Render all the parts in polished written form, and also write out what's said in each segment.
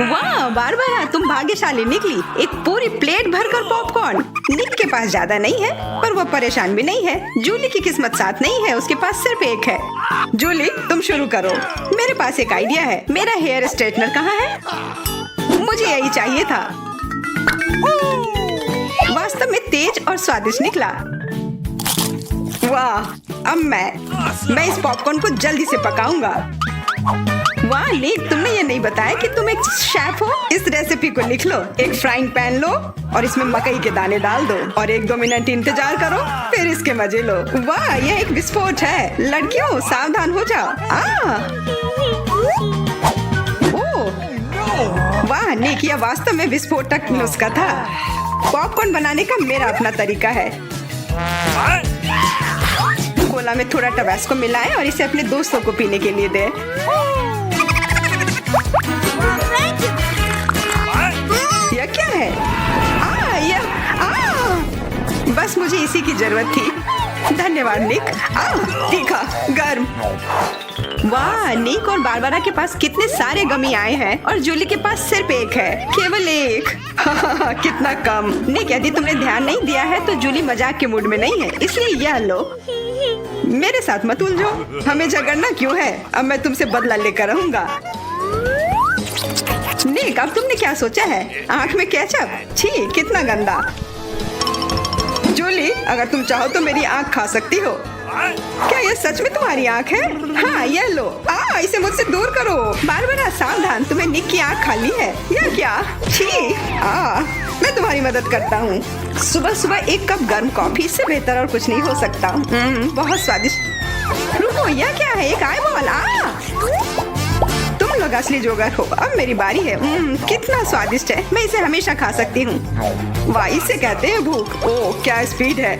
वाह बारबरा, तुम भाग्यशाली निकली। एक पूरी प्लेट भरकर पॉपकॉर्न। निक के पास ज्यादा नहीं है, पर वो परेशान भी नहीं है। जूली की किस्मत साथ नहीं है, उसके पास सिर्फ एक है। जूली, तुम शुरू करो। मेरे पास एक आइडिया है। मेरा हेयर स्ट्रेटनर कहाँ है? मुझे यही चाहिए था। वास्तव में तेज और स्वादिष्ट निकला। वाह, अब मैं इस पॉपकॉर्न को जल्दी से पकाऊंगा। वाह निक, तुमने ये नहीं बताया कि तुम एक शेफ हो। इस रेसिपी को लिख लो। एक फ्राइंग पैन लो और इसमें मकई के दाने डाल दो और 1-2 मिनट इंतजार करो, फिर इसके मजे लो। वाह, यह एक विस्फोट है। लड़कियों, सावधान हो जाओ। ओह, वाह निक, यह वास्तव में विस्फोटक नुस्खा था। पॉपकॉर्न बनाने का मेरा अपना तरीका है। कोला में थोड़ा टबास्को मिलाएं और इसे अपने दोस्तों को पीने के लिए दें। यह क्या है? बस मुझे इसी की जरूरत थी। धन्यवाद निक। तीखा, गर्म। वाह, निक और बारबरा के पास कितने सारे गमी आए हैं और जूली के पास सिर्फ एक है। केवल एक। कितना कम। निक, यदि तुमने ध्यान नहीं दिया है तो जूली मजाक के मूड में नहीं है, इसलिए यह लो। मेरे साथ मत उलझो। हमें झगड़ना क्यों है? अब मैं तुमसे बदला लेकर रहूंगा। निक, अब तुमने क्या सोचा है? आँख में केचप? छी, कितना गंदा। जूली, अगर तुम चाहो तो मेरी आँख खा सकती हो। क्या यह सच में तुम्हारी आँख है? हाँ, यह लो। इसे मुझसे दूर करो। बारबरा, सावधान, तुम्हें निक की आँख खाली है। यह क्या? छी। मैं तुम्हारी मदद करता हूँ। सुबह सुबह एक कप गर्म कॉफी, इससे बेहतर और कुछ नहीं हो सकता। बहुत स्वादिष्ट। रुको, यह क्या है? एक आईबॉल। तुम लोग असली जोगर हो। अब मेरी बारी है। कितना स्वादिष्ट है। मैं इसे हमेशा खा सकती हूँ। वाह, इसे कहते हैं भूख। ओह, क्या स्पीड है।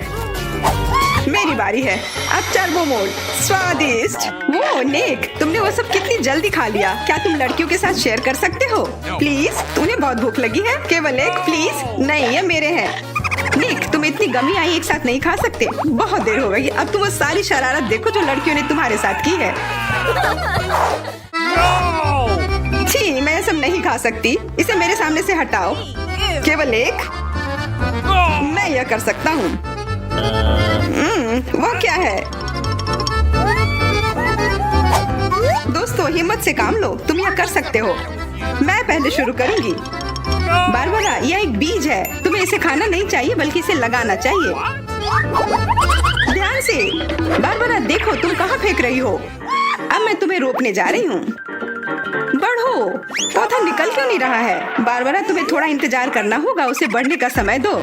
मेरी बारी है। अब टर्बो मोड। स्वादिष्ट। वो निक, तुमने वो सब कितनी जल्दी खा लिया। क्या तुम लड़कियों के साथ शेयर कर सकते हो? प्लीज, उन्हें बहुत भूख लगी है। केवल एक, प्लीज। नहीं, ये मेरे हैं। निक, तुम इतनी गमी आई एक साथ नहीं खा सकते। बहुत देर हो गई। अब तुम वो सारी शरारत देखो जो लड़कियों ने तुम्हारे साथ की है। छी, मैं सब नहीं खा सकती। इसे मेरे सामने से हटाओ। केवल एक। मैं यह कर सकता हूँ। वो क्या है? दोस्तों, हिम्मत से काम लो। तुम यह कर सकते हो। मैं पहले शुरू करूंगी। बारबरा, यह एक बीज है। तुम्हें इसे खाना नहीं चाहिए, बल्कि इसे लगाना चाहिए। ध्यान से। बारबरा, देखो तुम कहाँ फेंक रही हो। अब मैं तुम्हें रोकने जा रही हूँ। बढ़ो। पौधा निकल क्यों नहीं रहा है? बारबरा, तुम्हें थोड़ा इंतजार करना होगा। उसे बढ़ने का समय दो।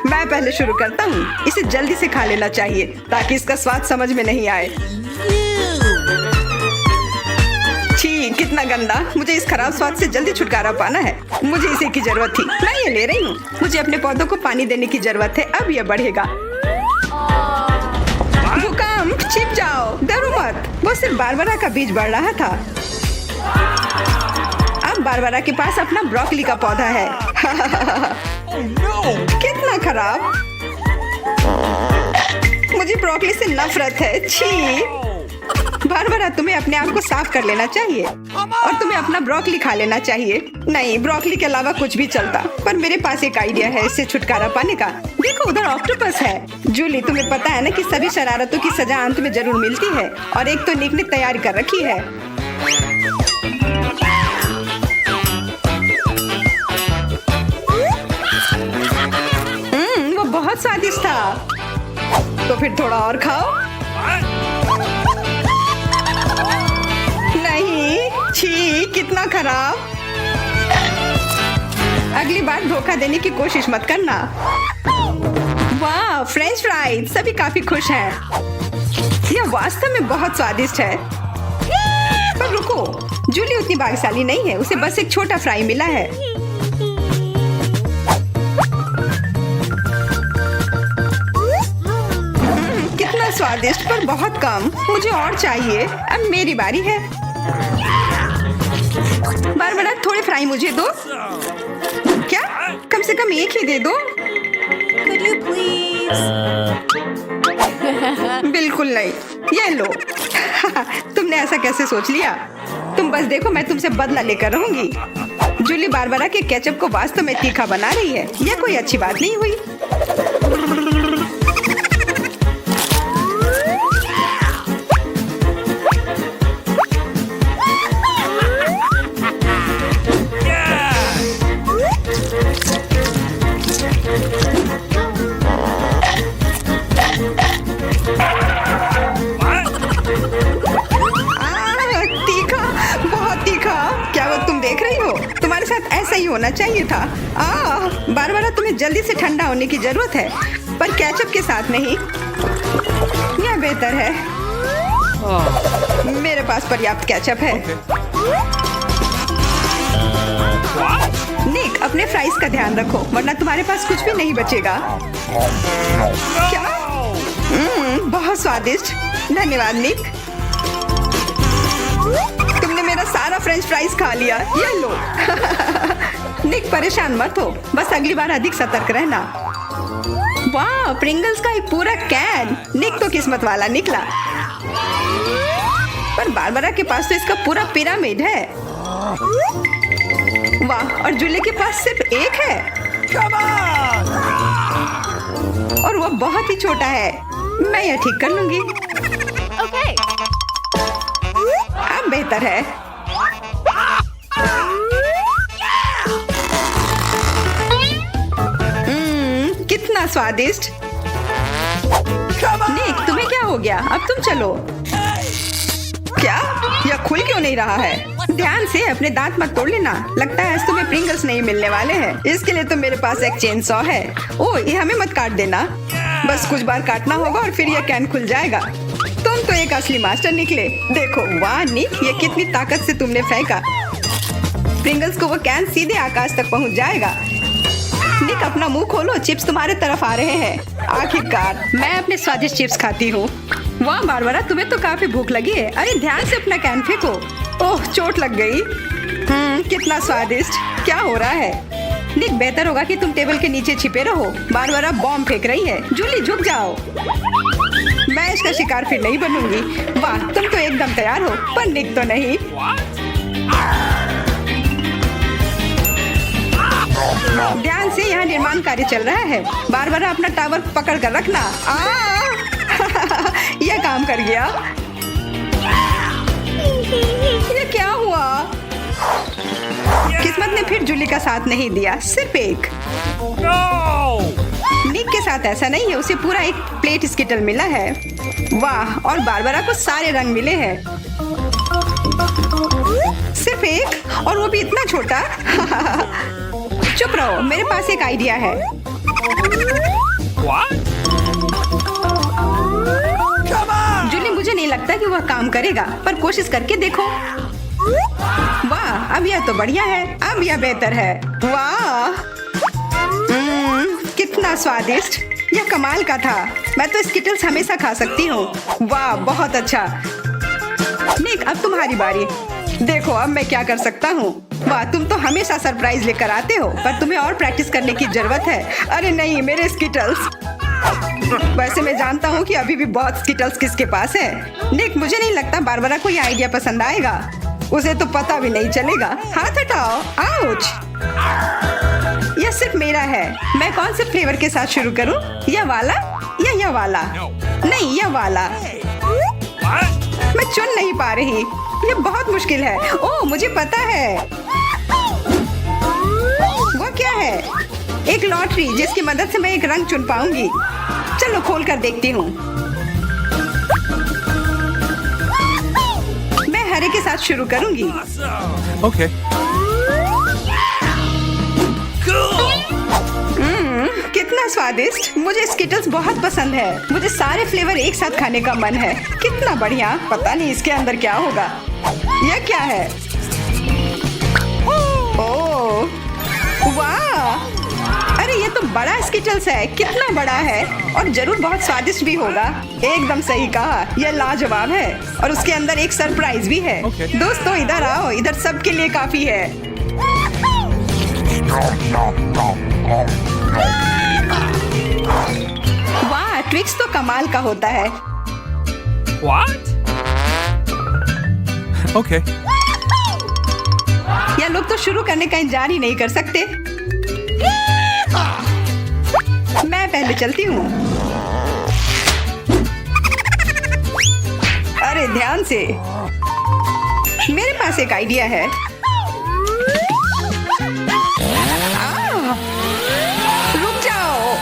मैं पहले शुरू करता हूँ। इसे जल्दी से खा लेना चाहिए ताकि इसका स्वाद समझ में नहीं आए। छी, कितना गंदा। मुझे इस खराब स्वाद से जल्दी छुटकारा पाना है। मुझे इसे की जरूरत थी। मैं ये ले रही हूँ। मुझे अपने पौधों को पानी देने की जरूरत है। अब यह बढ़ेगा। भूकंप, छिप जाओ। डरो मत। वो सिर्फ बारबरा का बीज बढ़ रहा था। अब बारबरा के पास अपना ब्रोकली का पौधा है। कितना खराब। मुझे ब्रोकली से नफरत है। छी। बारबरा, तुम्हें अपने आप को साफ कर लेना चाहिए और तुम्हें अपना ब्रोकली खा लेना चाहिए। नहीं, ब्रोकली के अलावा कुछ भी चलता, पर मेरे पास एक आइडिया है इससे छुटकारा पाने का। देखो, उधर ऑक्टोपस है। जूली, तुम्हें पता है ना कि सभी शरारतों की सजा अंत में जरूर मिलती है, और एक तो निक ने तैयारी कर रखी है। वो बहुत स्वादिष्ट था। तो फिर थोड़ा और खाओ। नहीं, छी, कितना खराब। अगली बार धोखा देने की कोशिश मत करना। वाह, फ्रेंच फ्राइज। सभी काफी खुश हैं। यह वास्तव में बहुत स्वादिष्ट है। पर रुको, जूली उतनी भाग्यशाली नहीं है। उसे बस एक छोटा फ्राई मिला है। कितना स्वादिष्ट, पर बहुत कम। मुझे और चाहिए। अब मेरी बारी है। बारबरा, थोड़े फ्राई मुझे दो। क्या? कम से कम एक ही दे दो। Could you please? बिल्कुल नहीं। ये लो। तुमने ऐसा कैसे सोच लिया? तुम बस देखो, मैं तुमसे बदला लेकर रहूंगी। जूली बारबरा के केचप को वास्तव में तीखा बना रही है। यह कोई अच्छी बात नहीं हुई। तीखा, बहुत तीखा। क्या वो तुम देख रही हो? तुम्हारे साथ ऐसा ही होना चाहिए था। बारबरा, तुम्हें जल्दी से ठंडा होने की जरूरत है, पर केचप के साथ नहीं। यह बेहतर है। मेरे पास पर्याप्त केचप है। निक, अपने फ्राइज का ध्यान रखो, वरना तुम्हारे पास कुछ भी नहीं बचेगा। क्या? बहुत स्वादिष्ट। धन्यवाद निक। तुमने मेरा सारा फ्रेंच फ्राइज खा लिया। ये लो। निक, परेशान मत हो, बस अगली बार अधिक सतर्क रहना। वाह, प्रिंगल्स का एक पूरा कैन। निक तो किस्मत वाला निकला। पर बारबरा के पास तो इसका पूरा पिरामिड है। वाह, और जूली के पास सिर्फ एक है। और वो बहुत ही छोटा है। मैं यह ठीक कर लूंगी। Okay. अब बेहतर है। कितना स्वादिष्ट। निक, तुम्हें क्या हो गया? अब तुम चलो। क्या? यह खुल क्यों नहीं रहा है? ध्यान से, अपने दांत मत तोड़ लेना। लगता है आज तुम्हें प्रिंगल्स नहीं मिलने वाले हैं। इसके लिए तो मेरे पास एक चेन सॉ है। ओह, ये हमें मत काट देना। बस कुछ बार काटना होगा और फिर यह कैन खुल जाएगा। तुम तो एक असली मास्टर निकले। देखो, वाह निक, ये कितनी ताकत से तुमने फेंका। प्रिंगल्स को वो कैन सीधे आकाश तक पहुंच जाएगा। निक, अपना मुंह खोलो, चिप्स तुम्हारे तरफ आ रहे हैं। आखिरकार मैं अपने स्वादिष्ट चिप्स खाती हूँ। वाह बारबरा, तुम्हें तो काफी भूख लगी है। अरे ध्यान से अपना कैन फेंको। ओह, चोट लग गई। कितना स्वादिष्ट। क्या हो रहा है? निक, बेहतर होगा कि तुम टेबल के नीचे छिपे रहो। बारबरा बॉम्ब फेंक रही है। जूली, झुक जाओ। मैं इसका शिकार फिर नहीं बनूंगी। वाह, तुम तो एकदम तैयार हो, पर निक तो नहीं। ध्यान से, यहाँ निर्माण कार्य चल रहा है। बारबरा, अपना टावर पकड़ कर रखना। यह काम कर गया। ये क्या हुआ? किस्मत ने फिर जूली का साथ नहीं दिया, सिर्फ एक। निक के साथ ऐसा नहीं है, उसे पूरा एक प्लेट स्किटल मिला है। वाह, और बारबरा को सारे रंग मिले हैं। सिर्फ एक, और वो भी इतना छोटा। चुप रहो, मेरे पास एक आइडिया है। जूली, मुझे नहीं लगता कि वह काम करेगा, पर कोशिश करके देखो। वाह, अब यह तो बढ़िया है। अब यह बेहतर है। वाह, कितना स्वादिष्ट। यह कमाल का था। मैं तो स्किटल्स हमेशा खा सकती हूँ। वाह, बहुत अच्छा। निक, अब तुम्हारी बारी। देखो अब मैं क्या कर सकता हूँ। वाह, तुम तो हमेशा सरप्राइज लेकर आते हो, पर तुम्हें और प्रैक्टिस करने की जरूरत है। अरे नहीं, मेरे स्किटल्स। वैसे मैं जानता हूँ कि अभी भी बहुत स्किटल्स किसके पास है। निक, मुझे नहीं लगता बारबरा को यह आइडिया पसंद आएगा। उसे तो पता भी नहीं चलेगा। हाथ हटाओ। आउच। यह सिर्फ मेरा है। मैं कौन से फ्लेवर के साथ शुरू करूं? यह वाला या यह वाला? नहीं, यह वाला। मैं चुन नहीं पा रही। यह बहुत मुश्किल है। ओह, मुझे पता है। वो क्या है? एक लॉटरी, जिसकी मदद से मैं एक रंग चुन पाऊंगी। चलो खोल कर देखती हूँ। मैं हरे के साथ शुरू करूंगी। Okay. कितना स्वादिष्ट। मुझे स्किटल्स बहुत पसंद है। मुझे सारे फ्लेवर एक साथ खाने का मन है। कितना बढ़िया। पता नहीं इसके अंदर क्या होगा। यह क्या है? ओह, वाह, अरे ये तो बड़ा स्किटल्स है। कितना बड़ा है, और जरूर बहुत स्वादिष्ट भी होगा। एकदम सही कहा, यह लाजवाब है। और उसके अंदर एक सरप्राइज भी है। Okay. दोस्तों इधर आओ, इधर सबके लिए काफी है। वाह, ट्विक्स तो कमाल का होता है। What? Okay. यह लोग तो शुरू करने का इंतजार ही नहीं कर सकते। मैं पहले चलती हूँ। अरे ध्यान से, मेरे पास एक आइडिया है। रुक जाओ।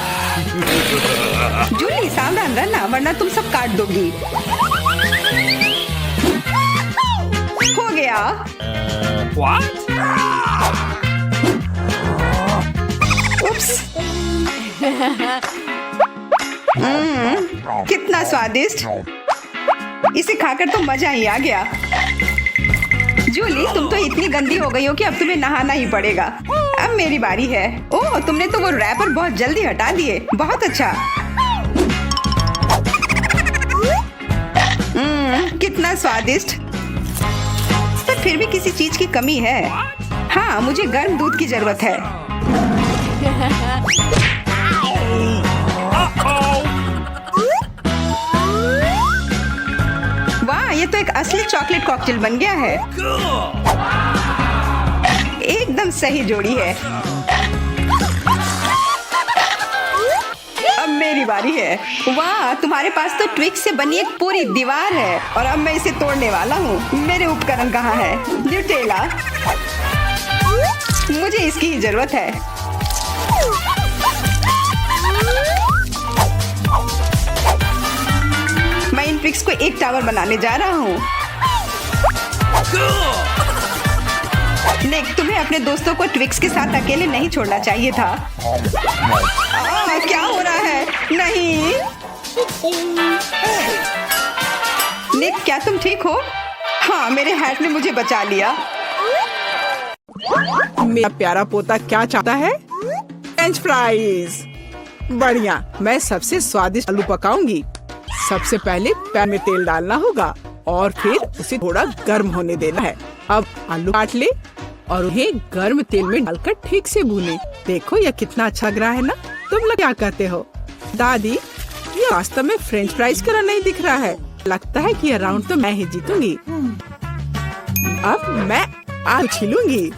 जूली सावधान रहना वरना तुम सब काट दोगी। हो गया। उप्स। कितना स्वादिष्ट। इसे खाकर तो मजा ही आ गया। जूली तुम तो इतनी गंदी हो गई हो कि अब तुम्हें नहाना ही पड़ेगा। अब मेरी बारी है। ओह तुमने तो वो रैपर बहुत जल्दी हटा दिए। बहुत अच्छा। कितना स्वादिष्ट। पर फिर भी किसी चीज की कमी है। हाँ मुझे गर्म दूध की जरूरत है। वाह ये तो एक असली चॉकलेट कॉकटेल बन गया है। एकदम सही जोड़ी है। अब मेरी बारी है। वाह तुम्हारे पास तो ट्विक्स से बनी एक पूरी दीवार है और अब मैं इसे तोड़ने वाला हूँ। मेरे उपकरण कहाँ है? न्यूटेला। मुझे इसकी ही जरूरत है। मैं इन ट्विक्स को एक टावर बनाने जा रहा हूँ। निक तुम्हें अपने दोस्तों को ट्विक्स के साथ अकेले नहीं छोड़ना चाहिए था। क्या हो रहा है? नहीं निक क्या तुम ठीक हो? हाँ मेरे हैट ने मुझे बचा लिया। मेरा प्यारा पोता क्या चाहता है? French fries. बढ़िया, मैं सबसे स्वादिष्ट आलू पकाऊंगी। सबसे पहले पैन में तेल डालना होगा और फिर उसे थोड़ा गर्म होने देना है। अब आलू काट ले और उन्हें गर्म तेल में डालकर ठीक से भूने। देखो यह कितना अच्छा लग रहा है ना? तुम लोग क्या कहते हो? दादी ये वास्तव में फ्रेंच फ्राइज की तरह नहीं दिख रहा है। लगता है कि यह राउंड तो मैं ही जीतूंगी। अब मैं आलू छीलूंगी।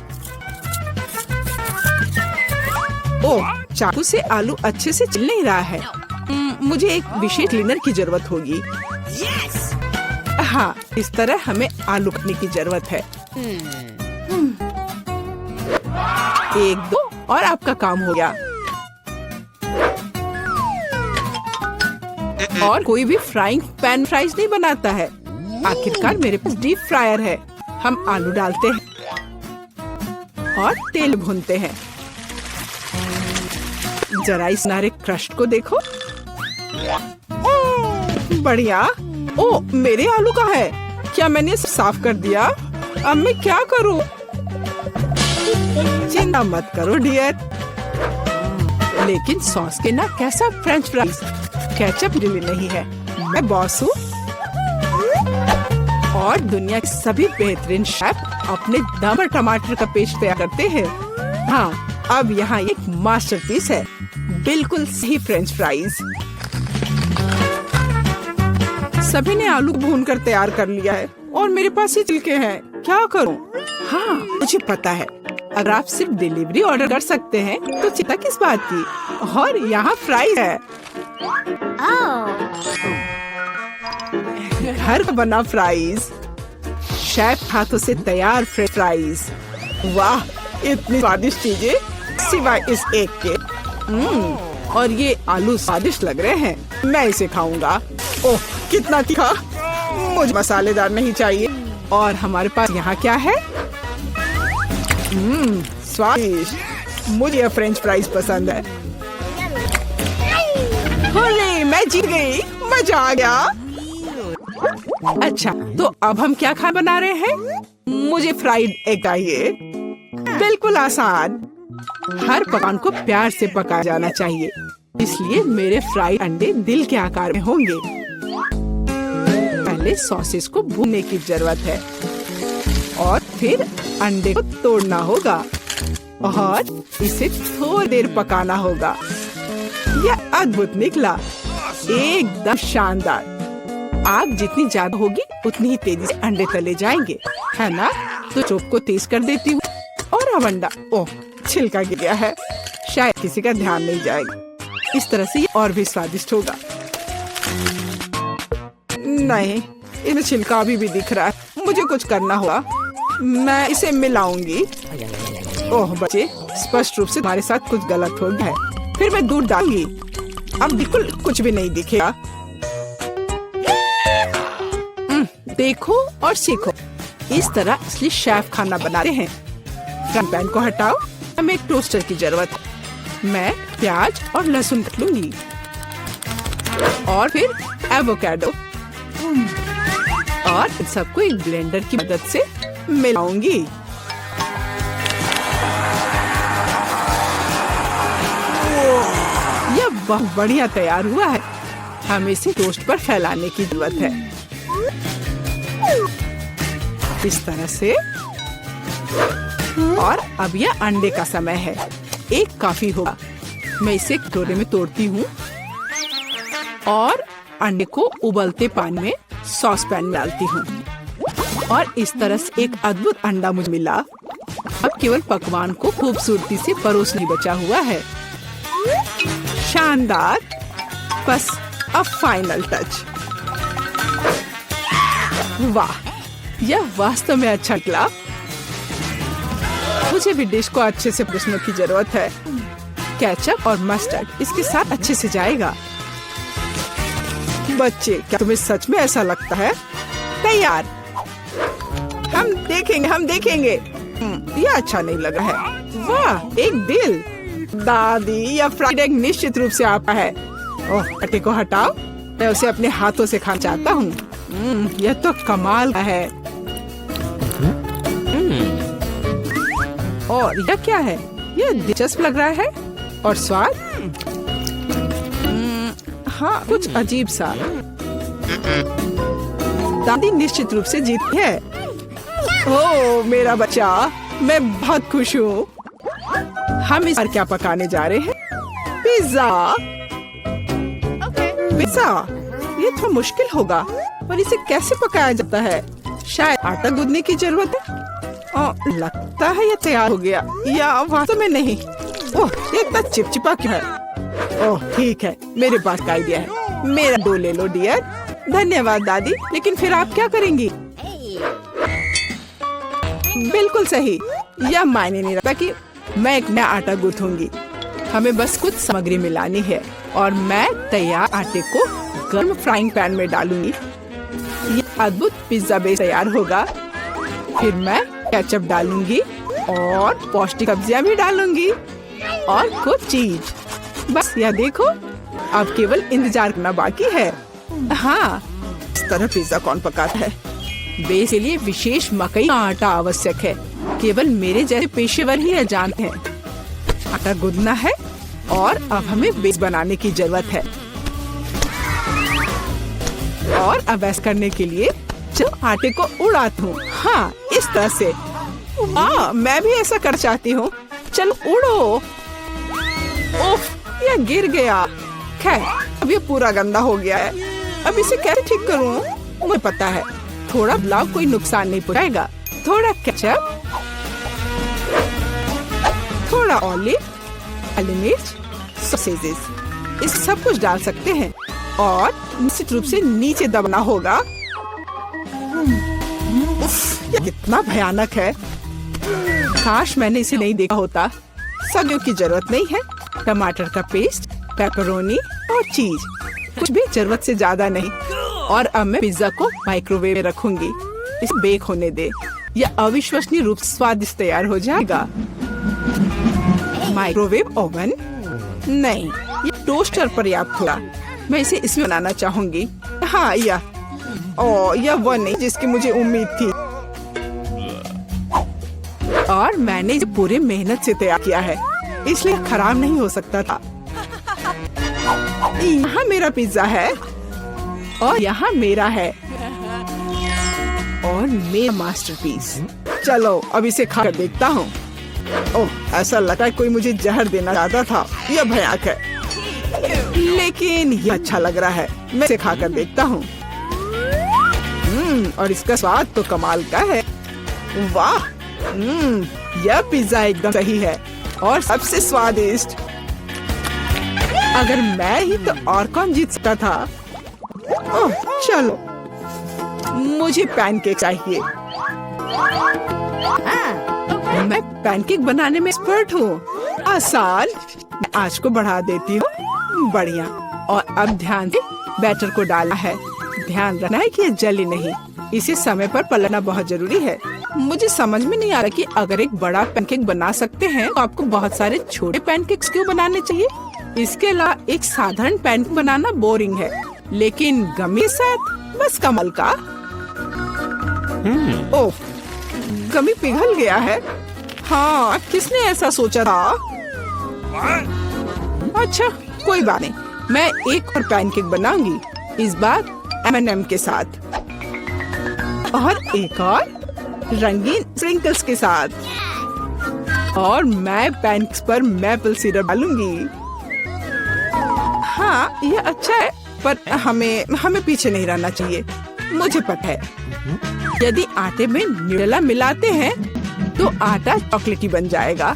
ओह चाकू से आलू अच्छे से छिल नहीं रहा है। मुझे एक विशेष क्लीनर की जरूरत होगी। हाँ इस तरह हमें आलू काटने की जरूरत है। 1 2 और आपका काम हो गया। और कोई भी फ्राइंग पैन फ्राइज नहीं बनाता है। आखिरकार मेरे पास डीप फ्रायर है। हम आलू डालते हैं और तेल भूनते हैं। जरा इस नारे क्रस्ट को देखो। बढ़िया। ओ मेरे आलू का है। क्या मैंने इसे साफ कर दिया? अब मैं क्या करूं? चिंता मत करो डियर। लेकिन सॉस के ना कैसा फ्रेंच फ्राइज? केचप डिले नहीं है। मैं बॉस हूँ और दुनिया के सभी बेहतरीन शेफ अपने दम पर टमाटर का पेस्ट तैयार करते हैं। हाँ अब यहाँ एक मास्टरपीस है। बिल्कुल सही फ्रेंच फ्राइज। सभी ने आलू भून कर तैयार कर लिया है और मेरे पास ही छिलके हैं। क्या करूं? हाँ मुझे पता है, अगर आप सिर्फ डिलीवरी ऑर्डर कर सकते हैं तो चिंता किस बात की। और यहाँ फ्राइज है। घर का बना फ्राइज, शेफ हाथों से तैयार फ्रेंच फ्राइज। वाह इतनी स्वादिष्ट चीजें सिवाय इस एक के। और ये आलू स्वादिष्ट लग रहे हैं। मैं इसे खाऊंगा। ओह कितना तीखा। मुझे मसालेदार नहीं चाहिए। और हमारे पास यहाँ क्या है? स्वादिष्ट। मुझे यह फ्रेंच फ्राइज पसंद है। होले, मैं जीत गई। मजा आ गया। अच्छा तो अब हम क्या खाना बना रहे हैं? मुझे फ्राइड एग चाहिए। बिल्कुल आसान। हर पकवान को प्यार से पकाया जाना चाहिए, इसलिए मेरे फ्राइड अंडे दिल के आकार में होंगे। पहले सॉसेस को भूनने की जरूरत है और फिर अंडे को तोड़ना होगा और इसे थोड़ी देर पकाना होगा। यह अद्भुत निकला, एकदम शानदार। आग जितनी ज्यादा होगी उतनी ही तेजी से अंडे तले जाएंगे, है ना? तो चोप को तेज कर देती हूँ पूरा अंडा, ओह छिलका गिर गया है, शायद किसी का ध्यान नहीं जाएगा। इस तरह से ये और भी स्वादिष्ट होगा। नहीं, इसमें छिलका अभी भी दिख रहा है, मुझे कुछ करना होगा। मैं इसे मिलाऊंगी। ओह बच्चे, स्पष्ट रूप से तुम्हारे साथ कुछ गलत हो गया है। फिर मैं दूध डालूंगी, अब बिल्कुल कुछ भी नहीं दिखेगा। देखो और सीखो, इस तरह असली शेफ खाना बनाते हैं। फ्राइंग पैन को हटाओ, हमें एक टोस्टर की जरूरत है। मैं प्याज और लहसुन काट लूंगी और फिर एवोकाडो और इन सबको एक ब्लेंडर की मदद से मिलाऊंगी। यह बहुत बढ़िया तैयार हुआ है। हमें इसे टोस्ट पर फैलाने की जरूरत है, इस तरह से। और अब यह अंडे का समय है, एक काफी होगा। मैं इसे कटोरे में तोड़ती हूँ और अंडे को उबलते पानी में सॉस पैन में डालती हूँ और इस तरह से एक अद्भुत अंडा मुझे मिला। अब केवल पकवान को खूबसूरती से परोसने बचा हुआ है। शानदार, बस अब फाइनल टच। वाह, यह वास्तव में अच्छा निकला। मुझे भी डिश को अच्छे से परोसने की जरूरत है। केचप और मस्टर्ड इसके साथ अच्छे से जाएगा। बच्चे, क्या तुम्हें सच में ऐसा लगता है? तैयार, हम देखेंगे। यह अच्छा नहीं लगा है। वाह, एक दिल। दादी, यह फ्राइड एग निश्चित रूप से आपका है। ओह, आटे को हटाओ, मैं उसे अपने हाथों से खाना चाहता हूँ। यह तो कमाल का है। और यह क्या है? यह दिलचस्प लग रहा है। और स्वाद? हाँ, कुछ अजीब सा। दादी निश्चित रूप से जीती है। ओह मेरा बच्चा, मैं बहुत खुश हूँ। हम इस बार क्या पकाने जा रहे हैं? पिज्जा। पिज्जा, ये थोड़ा मुश्किल होगा, पर इसे कैसे पकाया जाता है? शायद आटा गूंदने की जरूरत है। लगता है ये तैयार हो गया, या वास्तव में नहीं। ओह, ये इतना चिपचिपा क्यों है? ओह ठीक है, मेरे पास का आइडिया है। मेरा डो ले लो डियर। धन्यवाद दादी, लेकिन फिर आप क्या करेंगी? बिल्कुल सही, यह मायने नहीं रखता कि मैं एक नया आटा गूंथूंगी। हमें बस कुछ सामग्री मिलानी है और मैं तैयार आटे को गर्म फ्राइंग पैन में डालूंगी। यह अद्भुत पिज्जा बेस तैयार होगा। फिर मैं केचप डालूंगी और पौष्टिक सब्जियां भी डालूंगी और कुछ चीज। बस यह देखो, अब केवल इंतजार करना बाकी है। हाँ, इस तरह पिज्जा कौन पकाता है? बेस के लिए विशेष मकई का आटा आवश्यक है। केवल मेरे जैसे पेशेवर ही यह जानते हैं। आटा गूंदना है और अब हमें बेस बनाने की जरूरत है। और अब ऐसा करने के लिए चलो आटे को उड़ाती हूँ। हाँ, इस तरह से। मैं भी ऐसा कर चाहती हूँ। चलो उड़ो। ओफ, यह गिर गया। खैर, अब ये पूरा गंदा हो गया है। अब इसे कैसे ठीक करूँ? मुझे पता है, थोड़ा बदलाव कोई नुकसान नहीं पहुँचाएगा। थोड़ा केचप, थोड़ा ऑलिव, काली मिर्च, सॉसेजेस, इस सब कुछ डाल सकते हैं और निश्चित रूप से नीचे दबना होगा। उफ, ये कितना भयानक है। काश मैंने इसे नहीं देखा होता। सब्जियों की जरूरत नहीं है। टमाटर का पेस्ट, पेपरोनी और चीज, कुछ भी जरूरत से ज्यादा नहीं। और अब मैं पिज्जा को माइक्रोवेव में रखूंगी। इसे बेक होने दे। यह अविश्वसनीय रूप से स्वादिष्ट तैयार हो जाएगा। माइक्रोवेव ओवन नहीं, ये टोस्टर पर्याप्त होगा। मैं इसे इसमें बनाना चाहूंगी। हाँ, यह वो नहीं जिसकी मुझे उम्मीद थी। और मैंने इसे पूरे मेहनत से तैयार किया है, इसलिए खराब नहीं हो सकता था। यहाँ मेरा पिज्जा है और यहाँ मेरा है और मेरा मास्टरपीस। चलो अब इसे खाकर देखता हूँ। ओह, ऐसा लगा कोई मुझे जहर देना चाहता था। यह भयानक है, लेकिन यह अच्छा लग रहा है। मैं इसे खाकर देखता हूँ। और इसका स्वाद तो कमाल का है। वाह, यह पिज्जा एकदम सही है और सबसे स्वादिष्ट। अगर मैं ही तो और कौन जीत सकता था। ओह, चलो मुझे पैनकेक चाहिए। मैं पैनकेक बनाने में एक्सपर्ट हूँ। आसान। आज को बढ़ा देती हूँ। बढ़िया। और अब ध्यान से बैटर को डालना है। ध्यान रखना है कि ये जले नहीं। इसे समय पर पलटना बहुत जरूरी है। मुझे समझ में नहीं आ रहा कि अगर एक बड़ा पैनकेक बना सकते हैं तो आपको बहुत सारे छोटे पैनकेक्स क्यों बनाने चाहिए। इसके अलावा एक साधारण पैनकेक बनाना बोरिंग है, लेकिन गमी के साथ बस कमाल का। ओह, गमी पिघल गया है। हाँ, किसने ऐसा सोचा था? अच्छा, कोई बात नहीं। मैं एक और पैनकेक बनाऊंगी, इस बार M&M के साथ, और एक और रंगीन स्प्रिंकल्स के साथ। और मैं पैनकेक्स पर मैपल सिरप डालूंगी। हाँ, ये अच्छा है, पर हमें पीछे नहीं रहना चाहिए। मुझे पता है, यदि आटे में न्यूटेला मिलाते हैं तो आटा चॉकलेटी बन जाएगा।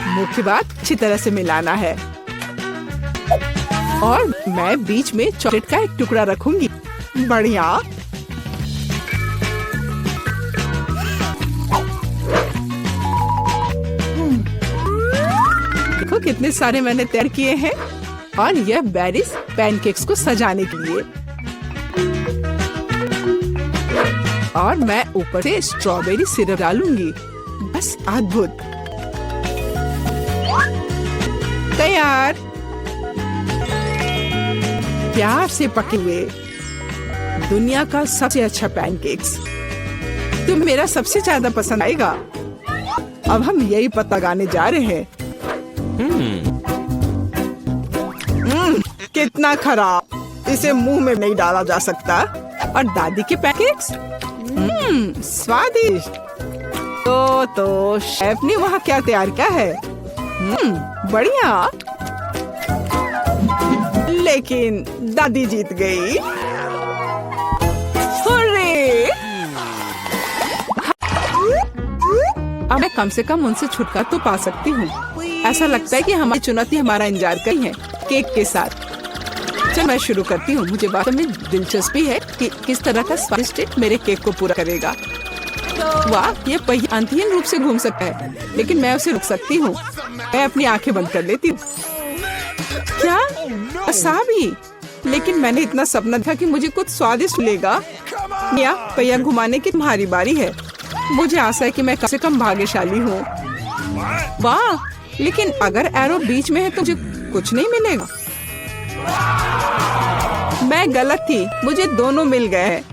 मुख्य बात अच्छी तरह से मिलाना है। और मैं बीच में चॉकलेट का एक टुकड़ा रखूंगी। बढ़िया। देखो कितने सारे मैंने तैयार किए हैं। और यह बेरीज पैनकेक्स को सजाने के लिए। और मैं ऊपर से स्ट्रॉबेरी सिरप डालूंगी। बस अद्भुत। तैयार। प्यार से पके हुए दुनिया का सबसे अच्छा पैनकेक्स। तुम्हें मेरा सबसे ज्यादा पसंद आएगा। अब हम यही पता लगाने जा रहे हैं। कितना खराब। इसे मुंह में नहीं डाला जा सकता। और दादी के पैनकेक्स स्वादिष्ट। तो शेफ ने वहाँ क्या तैयार किया है? बढ़िया। लेकिन दादी जीत गई। हुर्रे! अब मैं कम से कम उनसे छुटकारा तो पा सकती हूँ। ऐसा लगता है कि हमारी चुनौती हमारा इंतजार कर रही है केक के साथ। चल मैं शुरू करती हूँ। मुझे वास्तव में दिलचस्पी है कि किस तरह का स्वादिष्ट केक मेरे केक को पूरा करेगा। वाह, ये पहिया अंतहीन रूप से घूम सकता है, लेकिन मैं उसे रुक सकती हूँ। मैं अपनी आंखें बंद कर लेती हूँ। क्या? वसाबी? लेकिन मैंने इतना सपना था कि मुझे कुछ स्वादिष्ट मिलेगा। या पहिया घुमाने की तुम्हारी बारी है। मुझे आशा है कि मैं कम से कम भाग्यशाली हूँ। वाह, लेकिन अगर एरो बीच में है तो मुझे कुछ नहीं मिलेगा। मैं गलत थी। मुझे दोनों मिल गए हैं।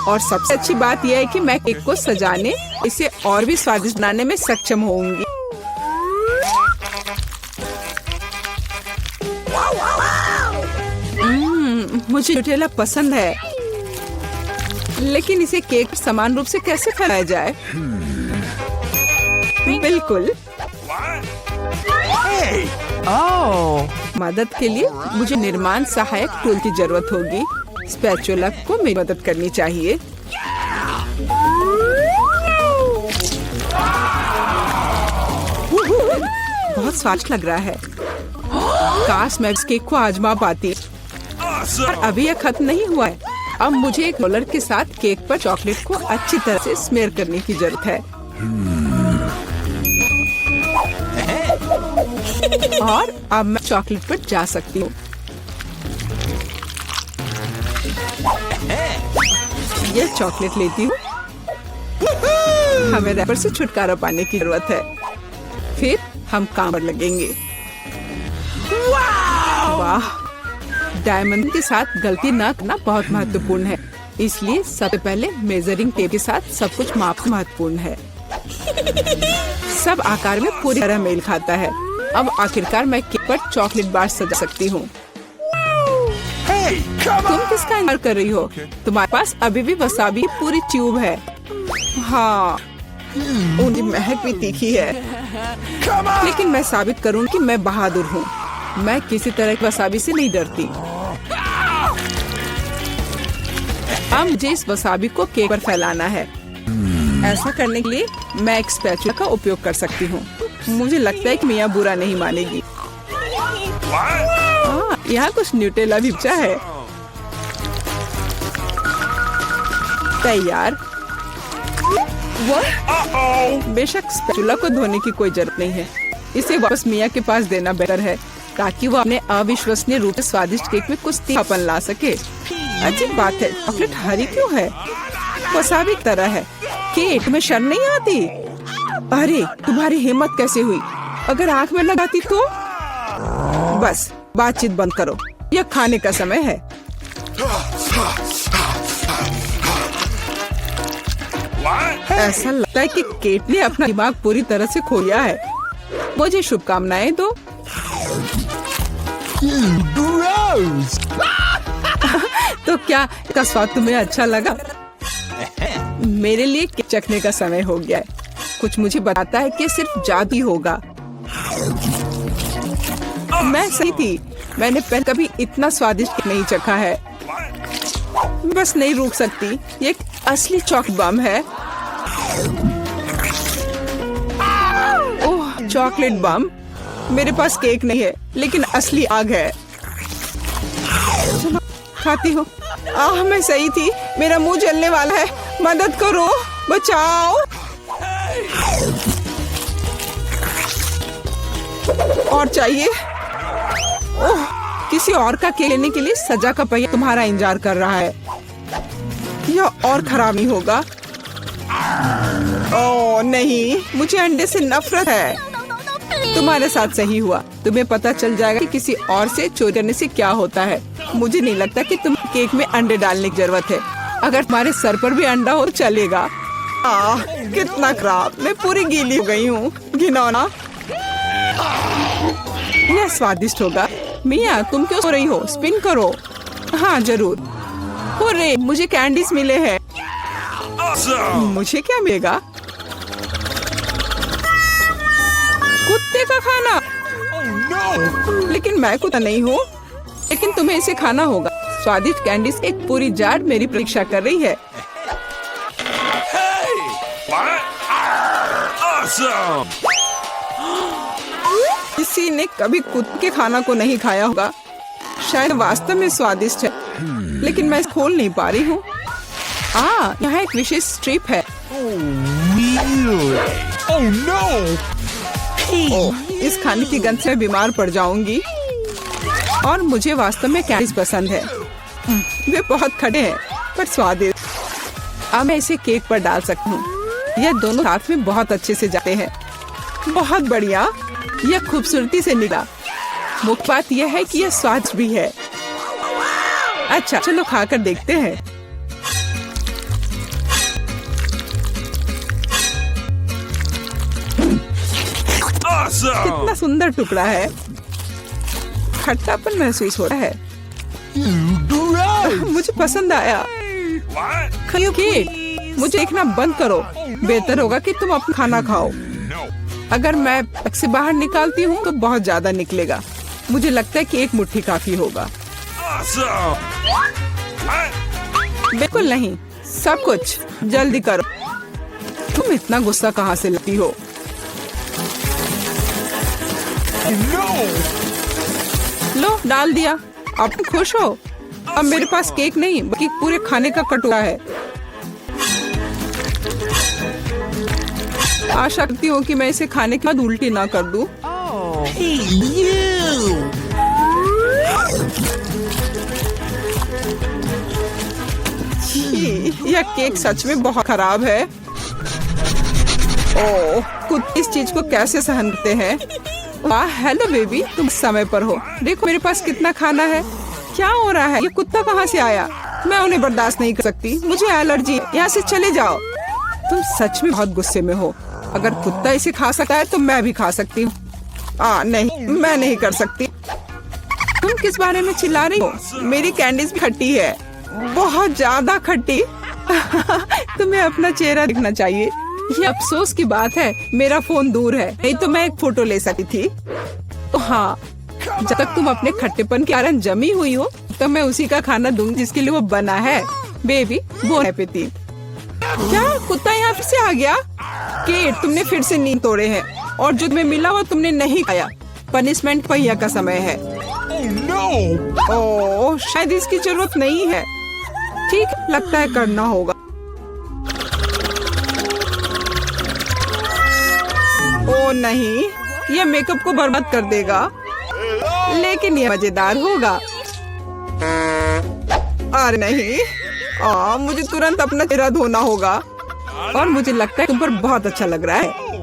और सबसे अच्छी बात यह है कि मैं केक को सजाने, इसे और भी स्वादिष्ट बनाने में सक्षम होंगी। मुझे न्यूटेला पसंद है, लेकिन इसे केक समान रूप से कैसे फैलाया जाए? बिल्कुल। मदद के लिए मुझे निर्माण सहायक टूल की जरूरत होगी। स्पैचुला को मेरी मदद करनी चाहिए। बहुत स्वादिष्ट लग रहा है। काश मैं इस केक को आजमा पाती। और अभी यह खत्म नहीं हुआ है। अब मुझे एक रोलर के साथ केक पर चॉकलेट को अच्छी तरह से स्मेयर करने की जरूरत है। और अब मैं चॉकलेट पर जा सकती हूँ। यह चॉकलेट लेती हूँ। हमें रैपर से छुटकारा पाने की जरूरत है। फिर हम काम पर लगेंगे। वाह, डायमंड के साथ गलती न करना बहुत महत्वपूर्ण है। इसलिए सबसे पहले मेजरिंग टेप के साथ सब कुछ मापना महत्वपूर्ण है। सब आकार में पूरी तरह मेल खाता है। अब आखिरकार मैं केक पर चॉकलेट बार सजा सकती हूँ। तुम किसका इंतजार कर रही हो? तुम्हारे पास अभी भी वसाबी पूरी ट्यूब है। हाँ, उनकी महक भी तीखी है। लेकिन मैं साबित करूँगी कि मैं बहादुर हूँ। मैं किसी तरह की वसाबी से नहीं डरती। अब मुझे इस वसाबी को केक पर फैलाना है। ऐसा करने के लिए मैं एक स्पैचुला का उपयोग कर सकती हूँ। मुझे लगता है कि मियाँ बुरा नहीं मानेगी। यहाँ कुछ न्यूटेला भी बचा है। तैयार। बेशक स्पैचुला को धोने की कोई जरूरत नहीं है। इसे वापस मियाँ के पास देना बेहतर है ताकि वो अपने अविश्वसनीय रूप से स्वादिष्ट केक में कुछ तीखापन ला सके। अजीब बात है, चॉकलेट हरी क्यों है? वसाबी की तरह है। केक में शर्म नहीं आती? अरे तुम्हारी हिम्मत कैसे हुई? अगर आँख में लगाती तो? बस बातचीत बंद करो, यह खाने का समय है। ऐसा लगता है कि केट ने अपना दिमाग पूरी तरह से खो लिया है। मुझे शुभकामनाएं दो। तो क्या इसका स्वाद तुम्हें अच्छा लगा? मेरे लिए केक चखने का समय हो गया है। कुछ मुझे बताता है कि सिर्फ जादू ही होगा। मैं सही थी, मैंने पहले कभी इतना स्वादिष्ट केक नहीं चखा है। बस नहीं रुक सकती, ये एक असली चॉकलेट बम है। ओह, चॉकलेट बम। मेरे पास केक नहीं है लेकिन असली आग है। चलो खाती हूँ। मैं सही थी, मेरा मुंह जलने वाला है। मदद करो, बचाओ। और चाहिए? ओह, किसी और का केक लेने के लिए सजा का पहिया तुम्हारा इंतजार कर रहा है। यह और खराब नहीं होगा। ओह नहीं, मुझे अंडे से नफरत है। तुम्हारे साथ सही हुआ। तुम्हें पता चल जाएगा कि किसी और से चोरी करने से क्या होता है। मुझे नहीं लगता कि तुम केक में अंडे डालने की जरूरत है। अगर तुम्हारे सर पर भी अंडा हो तो चलेगा। कितना खराब, मैं पूरी गीली हो गई हूँ। घिनौना। यह स्वादिष्ट होगा। मिया, तुम क्यों सो रही हो? स्पिन करो। हाँ जरूर। हुर्रे, मुझे कैंडीज मिले हैं। मुझे क्या मिलेगा? कुत्ते का खाना। लेकिन मैं कुत्ता नहीं हूँ। लेकिन तुम्हें इसे खाना होगा। स्वादिष्ट कैंडीज एक पूरी जार मेरी प्रतीक्षा कर रही है। किसी ने कभी कुत्ते के खाना को नहीं खाया होगा। शायद वास्तव में स्वादिष्ट है, लेकिन मैं इसे खोल नहीं पा रही हूँ। यहाँ एक विशेष स्ट्रिप है। इस खाने की गंध से मैं बीमार पड़ जाऊंगी। और मुझे वास्तव में कैंडीज पसंद है। वे बहुत खड़े हैं पर स्वादिष्ट। अब मैं इसे केक पर डाल सकती हूँ। यह दोनों साथ में बहुत अच्छे से जाते हैं। बहुत बढ़िया, यह खूबसूरती से निकला। मुख्य बात यह है कि यह स्वादिष्ट भी है। अच्छा चलो खाकर देखते हैं। कितना सुंदर टुकड़ा है। खट्टापन महसूस हो रहा है। मुझे पसंद आया। केक, मुझे देखना बंद करो। बेहतर होगा कि तुम अपना खाना खाओ। अगर मैं पैक से बाहर निकालती हूँ तो बहुत ज्यादा निकलेगा। मुझे लगता है कि एक मुट्ठी काफी होगा। बिल्कुल नहीं, सब कुछ जल्दी करो। तुम इतना गुस्सा कहाँ से लाती हो? लो, डाल दिया। अब तुम खुश हो? अब मेरे पास केक नहीं बल्कि पूरे खाने का कटोरा है। आशा करती हूँ कि मैं इसे खाने के बाद उल्टी ना कर दूं। यह केक सच में बहुत खराब है। ओह, कुत्ते इस चीज को कैसे सहन करते हैं? वाह, हेलो बेबी, तुम समय पर हो। देखो मेरे पास कितना खाना है। क्या हो रहा है? ये कुत्ता कहाँ से आया? मैं उन्हें बर्दाश्त नहीं कर सकती। मुझे एलर्जी। यहाँ से चले जाओ। तुम सच में बहुत गुस्से में हो। अगर कुत्ता इसे खा सकता है तो मैं भी खा सकती हूँ। नहीं, मैं नहीं कर सकती। तुम किस बारे में चिल्ला रही हो? मेरी कैंडीज भी खट्टी है, बहुत ज्यादा खट्टी। तुम्हें अपना चेहरा दिखना चाहिए। ये अफसोस की बात है, मेरा फोन दूर है, नहीं तो मैं एक फोटो ले सकती थी। तो हाँ, जब तक तुम अपने खट्टेपन के कारण जमी हुई हो तो मैं उसी का खाना दूंगी जिसके लिए वो बना है। Baby, bon appetit. क्या कुत्ता यहाँ फिर से आ गया? केट, तुमने फिर से नींद तोड़े हैं और जो तुम्हें मिला वो तुमने नहीं खाया। पनिशमेंट पहिया का समय है। ओह, शायद इसकी जरूरत नहीं है। ठीक, लगता है करना होगा। ओह नहीं, यह मेकअप को बर्बाद कर देगा, लेकिन यह मजेदार होगा। अरे नहीं, मुझे तुरंत अपना चेहरा धोना होगा और मुझे लगता है तुम पर बहुत अच्छा लग रहा है।